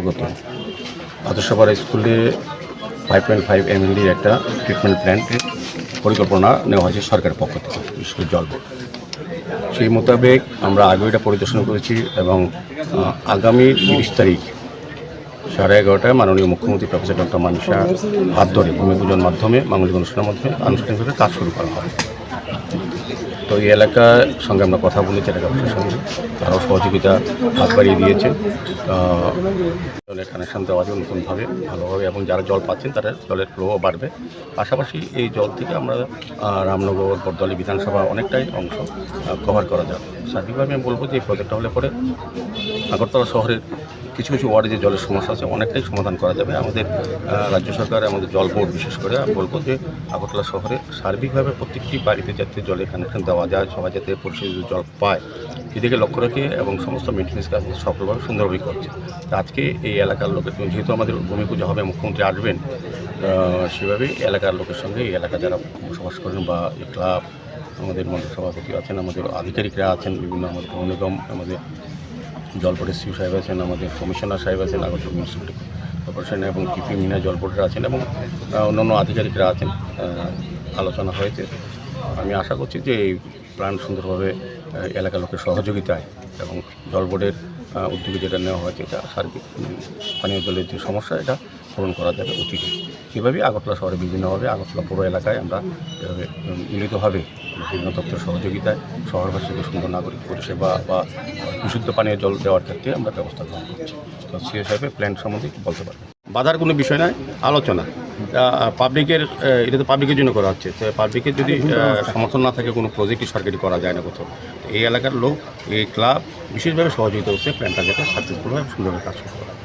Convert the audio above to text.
অন্তর্গত আদর্শপাড়া স্কুলে 5.5 MLD একটা ট্রিটমেন্ট প্ল্যান্টের পরিকল্পনা নেওয়া হয়েছে সরকারের পক্ষ থেকে, বিশেষ করে জল বোর্ড। সেই মোতাবেক আমরা আগেও এটা পরিদর্শন করেছি এবং আগামী 30 তারিখ 11:30টায় মাননীয় মুখ্যমন্ত্রী প্রফেসর ডক্টর মানিক শাহর হাত ধরে ভূমি পূজনের মাধ্যমে মাঙ্গলিক অনুষ্ঠানের মাধ্যমে আনুষ্ঠানিকভাবে কাজ শুরু করা হয়। তো এই এলাকার সঙ্গে আমরা কথা বলেছি, এলাকা প্রশাসনের সঙ্গে তারাও সহযোগিতা হাত বাড়িয়ে দিয়েছেন। জলের কানেকশান দেওয়া যাবে নতুনভাবে ভালোভাবে, এবং যারা জল পাচ্ছেন তারা জলের ফ্লোও বাড়বে। পাশাপাশি এই জল থেকে আমরা রামনগর, বরদলি বিধানসভা অনেকটাই অংশ কভার করা যাবে। সার্বিকভাবে আমি বলবো যে এই প্রজেক্টটা হলে পরে আগরতলা শহরের কিছু কিছু ওয়ার্ডে যে জলের সমস্যা আছে অনেকটাই সমাধান করা যাবে। আমাদের রাজ্য সরকার, আমাদের জল বোর্ড বিশেষ করে আমি বলবো যে আগরতলা শহরে সার্বিকভাবে প্রত্যেকটি বাড়িতে যাতে জলের কানেকশন দেওয়া যায়, সবাই যাতে পরিষ্কার জল পায় সেদিকে লক্ষ্য রেখে এবং সমস্ত মেনটেন্যান্স কাজ সফলভাবে সুন্দরভাবে করছে। তো আজকে এই এলাকার লোকের, যেহেতু আমাদের ভূমি পূজা হবে, মুখ্যমন্ত্রী আসবেন, সেভাবেই এলাকার লোকের সঙ্গে এই এলাকা যারা বসবাস করেন বা এই ক্লাব, আমাদের মন্ডল সভাপতি আছেন, আমাদের আধিকারিকরা আছেন, বিভিন্ন আমাদের পৌর নিগম, আমাদের জল বোর্ডের সিউ সাহেব আছেন, আমাদের কমিশনার সাহেব আছেন, আগরতলা মিউনিসিপ্যালিটি কর্পোরেশন এবং কিপি মিনা জল বোর্ডের আছেন এবং অন্যান্য আধিকারিকরা আছেন। আলোচনা হয়েছে। আমি আশা করছি যে এই প্ল্যান সুন্দরভাবে এলাকার লোকের সহযোগিতায় এবং জল বোর্ডের উদ্যোগে যেটা নেওয়া হয়েছে, এটা সার্বিক পানীয় জলের যে সমস্যা এটা পূরণ করা যাবে অতীতে। এভাবেই আগরতলা শহরে বিভিন্নভাবে আগরতলা পুরো এলাকায় আমরা এভাবে মিলিতভাবে বিভিন্ন তথ্যের সহযোগিতায় শহরবাসীকে সুন্দর নাগরিক পরিষেবা বা বিশুদ্ধ পানীয় জল দেওয়ার ক্ষেত্রে আমরা ব্যবস্থা গ্রহণ করছি। তো সিও সাহেবের প্ল্যান সম্বন্ধে বলতে পারবেন। বাধার কোনো বিষয় নয়, আলোচনা। পাবলিকের, এটা তো পাবলিকের জন্য করা হচ্ছে। তো পাবলিকের যদি সমর্থন না থাকে কোনো প্রজেক্টই সরকারি করা যায় না কোথাও। এই এলাকার লোক, এই ক্লাব বিশেষভাবে সহযোগিতা হচ্ছে প্ল্যানটা যাতে সাকসেসফুলভাবে সুন্দরভাবে কাজ করতে পারে।